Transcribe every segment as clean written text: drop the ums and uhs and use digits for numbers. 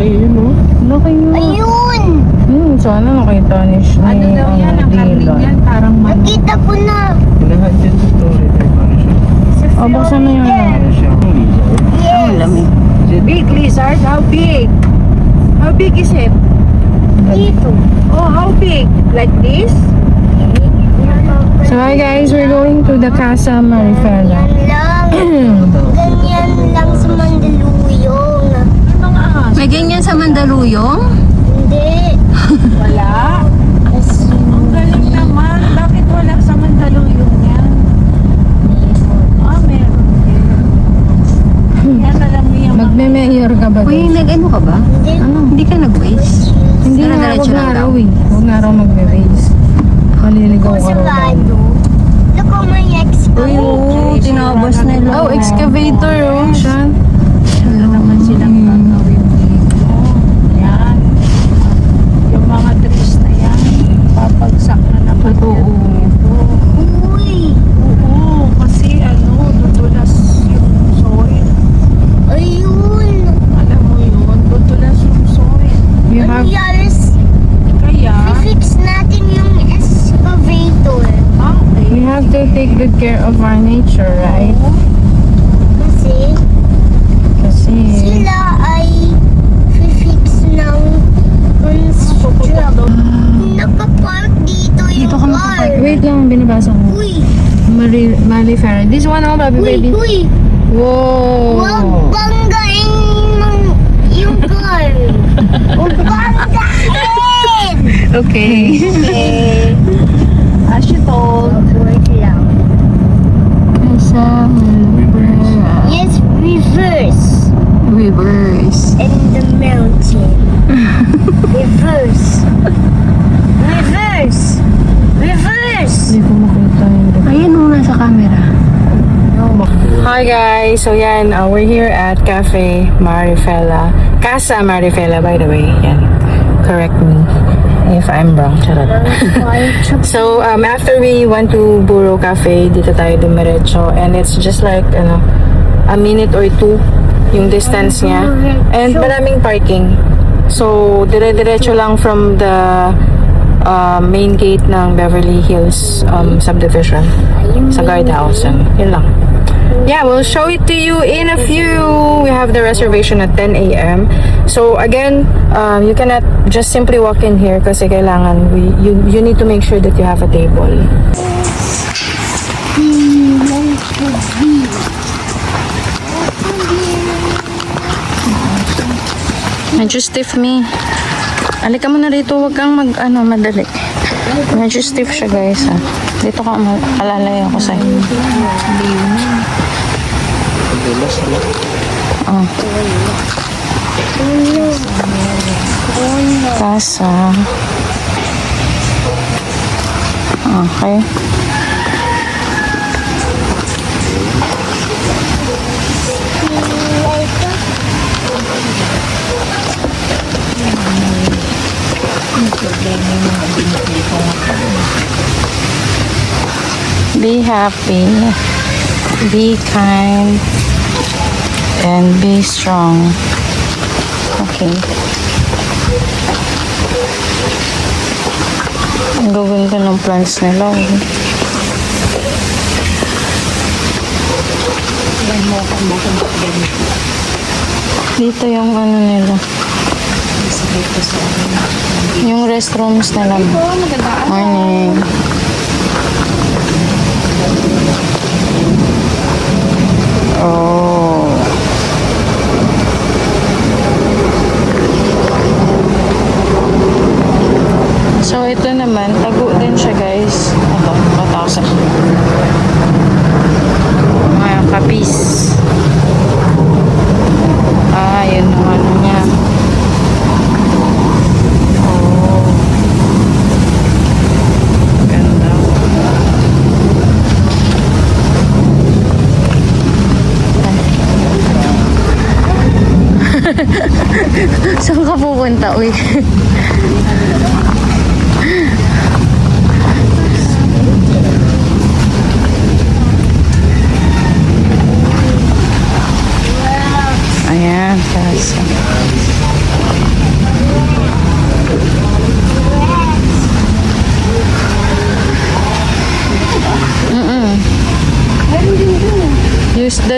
laki yun, no? Laki nga. Ayun! Sana nakita ni Ano daw yan? Ang karning yan, parang manok. Nakita ko na. Lahat yan sa story. Paano siya? Oh, buksan mo yun. Paano siya? Ang lizard. Yes. Lamig. Big lizard? How big? How big is it? Dito. Oh, how big? Like this? So hi guys, we're going to the Casa Marifela. Ganyan lang. Ganyan lang sa Mandaluyong. Mga ahas. May ganyan sa Mandaluyong? Hindi. Wala. Kasi Ang galing naman. Bakit wala sa Mandaluyong yan? Meron din. Yan alam niya. Magme-mayor ka ba? Uy, guys? nag-ano ka ba? hindi. Hindi ka nag-waste? Hindi na, Diretso huwag na lang raw daw. eh. Huwag na raw magme-raise. Maliligaw ka raw. Kusabado. Look at my Uy, excavator. oo, tinabas nila. Oh, excavator oh. Siya. Wala naman silang gagawin dito. Yan. Yung mga trees na yan, papagsak na naman yan dito. Uy. Oo, kasi dudulas yung soil. Ayun. Alam mo yun, dudulas yung soil. You Ano have, yaris? Kaya, I-fix natin yung excavator. we okay. have to take good care of our nature, right? Kasi Kasi, sila ay i-fix ng construction. Nakapark dito yung Dito ka car. makapark. wait lang, binabasa ko. Uy. Marifera. This one, oh, baby, Uy. baby. Uy. Whoa! Huwag banggain yung car. Huwag banggain. Okay. Okay. As you told, Wait lang. Casa Marifera. Yes, reverse. Reverse. In the mountain. Reverse. Reverse. Reverse. Hindi ko makita yung Ayan mo nasa camera. Hi guys! So yan, we're here at Cafe Marifela. Casa Marifela, by the way. Yan. Correct me if I'm wrong. Charot. So, after we went to Burro Cafe, dito tayo dumiretso. And it's just like, a minute or two yung distance niya. And maraming parking. So, dire-diretso lang from the main gate ng Beverly Hills subdivision sa guardhouse. Yun lang. Yeah, we'll show it to you in a few. We have the reservation at 10 a.m. So again, you cannot just simply walk in here kasi kailangan you need to make sure that you have a table. Medyo stiff me. Alika mo na rito, wag kang madali. Medyo stiff siya guys ha. Dito ka, alalay ako sa'yo. Oh. Casa. Okay. Be happy, be kind, and be strong. Okay. Ang gaganda ng plants nila. Dito yung nila. Yung restrooms nila. Morning. Oh. So ito naman, tago din siya guys. Ito, 1,000. Mga kapis. Yun ang ano niya. Oh. Ganda. Saan ka pupunta, uy? Ayan, kasi.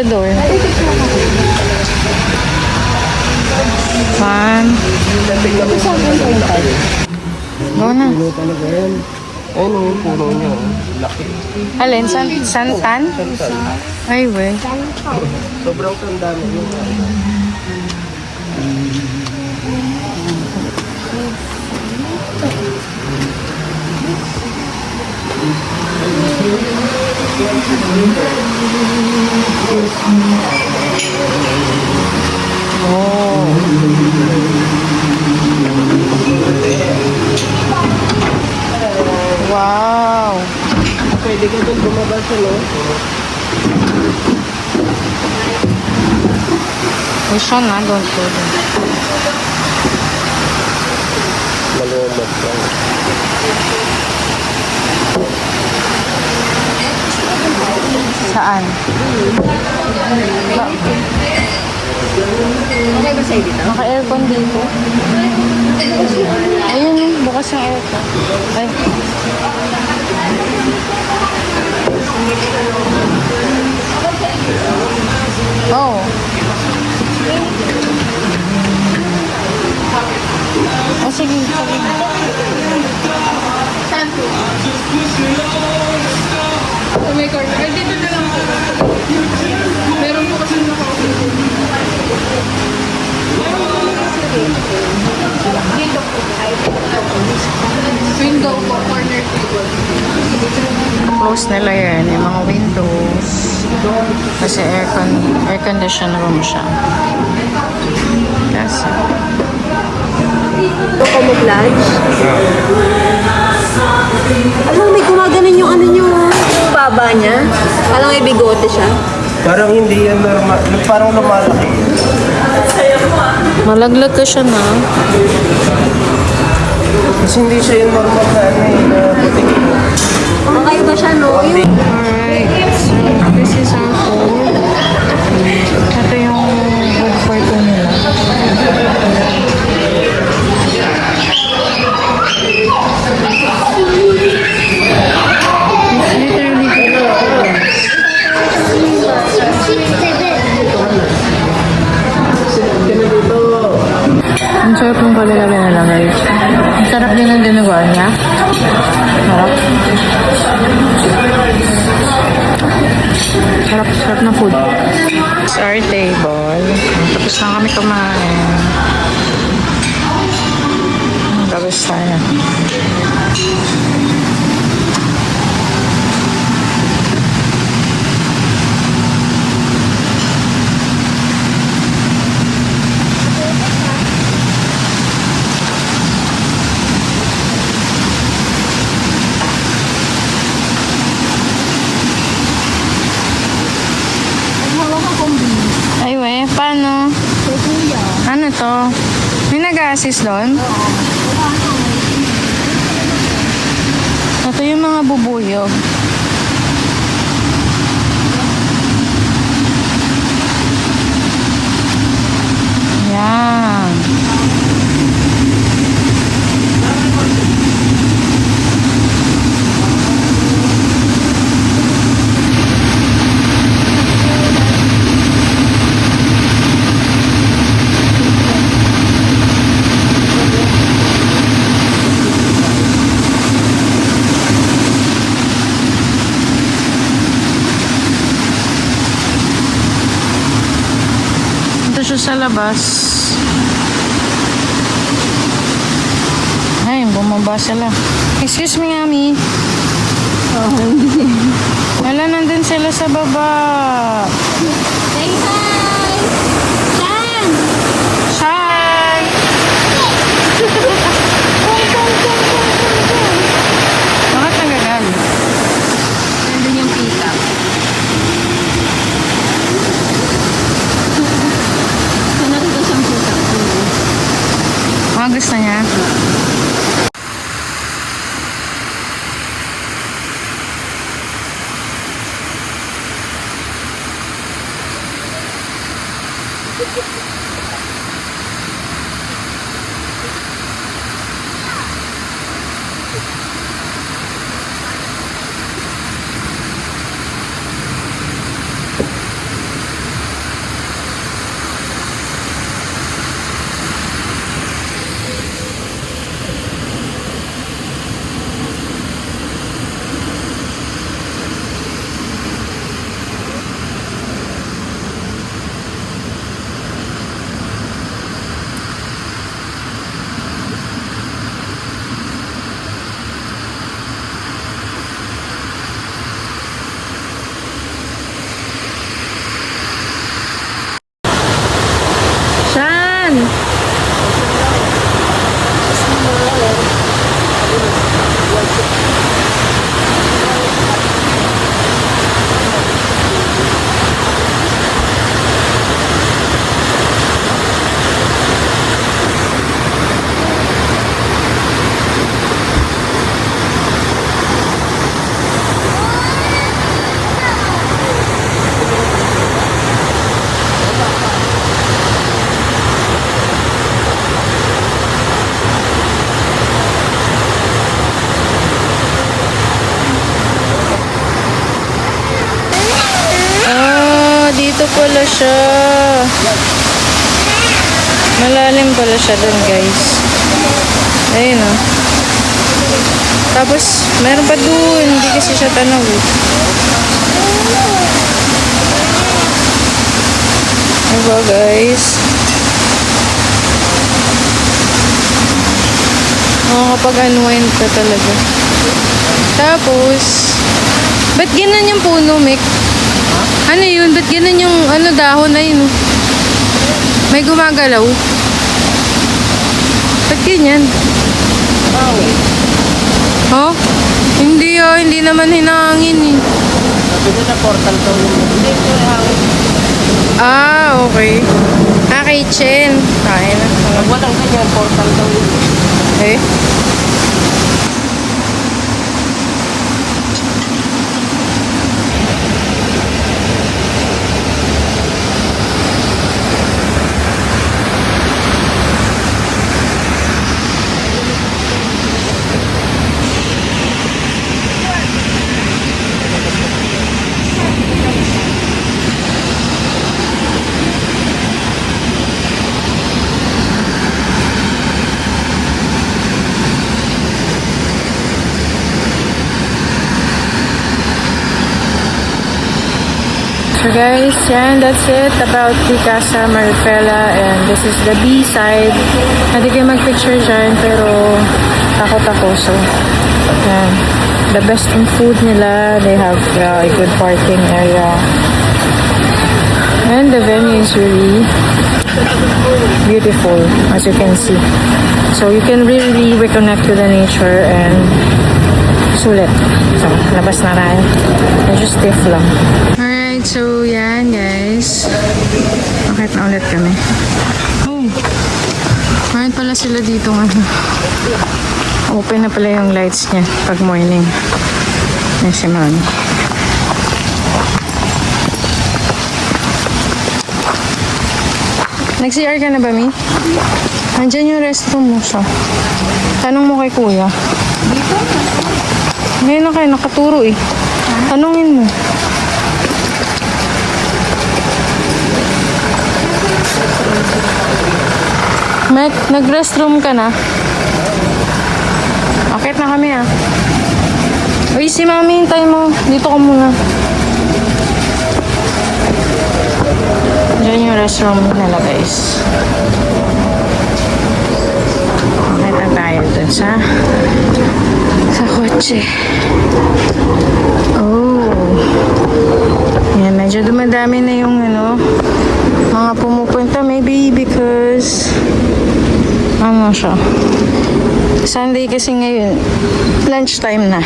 the door. One. Go na. Puno talaga yan. Ayun yung puno niya. Laki. Alin? Santan? Ay, we. Sobrang tanda mo yun. Wow. Pwede ka doon bumaba sa loob. Mission na, don't go there. Malumot lang. Saan? Naka-aircon dito. Ayun, bukas yung aircon. Ay. Oh. Oh, sige, sige. May corner. Ay, dito na lang po. Meron po kasi naka-open. Dito po. Window po, corner table. Close nila yan, yung mga windows. Kasi air condition room siya. Kasi. Camouflage. Alam, may gumaganon yung ano yung baba niya. Alam, may bigote siya. Parang hindi yan normal. Parang lumalaki. Malaglag ka siya na. Kasi hindi siya yung normal na ano eh, na putik. Kakaiba siya, no? Yung Alright, so this is our food. Ito yung food for two nila. Ang sarap yung palalagay nila, guys. Ang sarap din ang dinuguan niya. Sarap. Sarap na food. It's our table. Tapos na kami kumain. Tapos tayo. Ay, we, paano? Ano to? May nag-assist doon? Ito yung mga bubuyog. Yan. Siya sa labas. Ay, bumaba sila. Excuse me, Ami. Wala, nandun sila sa baba. Say hi! Saan? Hi! Bakit nagagalit? nandun yung pick-up. So, nakita siyang pick-up. Mga gusto niya? siya. Malalim pala siya dun, guys. Ayun, oh. Tapos, meron pa dun. Hindi kasi siya tanaw. Diba, guys? Makakapag-unwind ka talaga. Tapos, ba't ganun yung puno, Mick? Ano yun? Ba't ganun yung dahon na yun? May gumagalaw. Ba't ganyan? Oh? Hindi hindi naman hinangin eh. Sabi nila portal daw yung... Hindi, ito yung hangin. Okay. Kitchen. Kaya na. Pag walang ganyan, portal daw yun. Eh? So guys, yan, that's it about the Casa Marifela, and this is the B side. Hindi kayo mag-picture dyan, pero takot ako. So, yan. The best in food nila. They have a good parking area. And the venue is really beautiful, as you can see. So, you can really reconnect to the nature and sulit. So, labas na tayo. Medyo stiff lang. Alright, so yan guys. Bakit na ulit kami? Oh, meron pala sila dito ano. Open na pala yung lights niya pag morning. Yan si Mami. Nag-CR ka na ba, Mi? Nandyan yung restroom mo siya. Tanong mo kay Kuya. Dito? Ngayon na kayo, nakaturo eh. Tanungin mo. Mac, nag-restroom ka na? Akit na kami ah. Uy, si Mami, hintay mo. Dito ka muna. Diyan yung restroom nila, guys. Akit na tayo dun sa kotse. Oh. Yan, medyo dumadami na yung mga pumupunta. Maybe because siya. Sunday kasi ngayon, lunchtime na.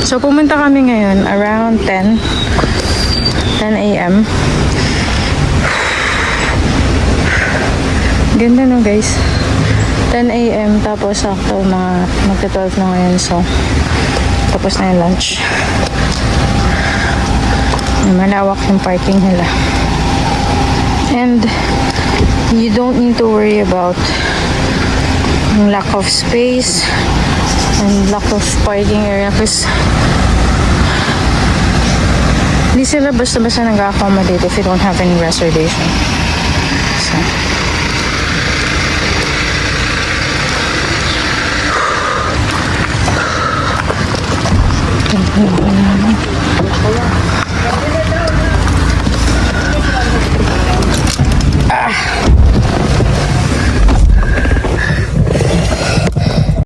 So, pumunta kami ngayon around 10 a.m. Ganda no, guys. 10 a.m. Tapos sakto magta-12 na ngayon. So, tapos na yung lunch. Malawak yung parking nila. And you don't need to worry about lack of space and lack of parking area kasi hindi sila basta-basta nag-accommodate if you don't have any reservation. So,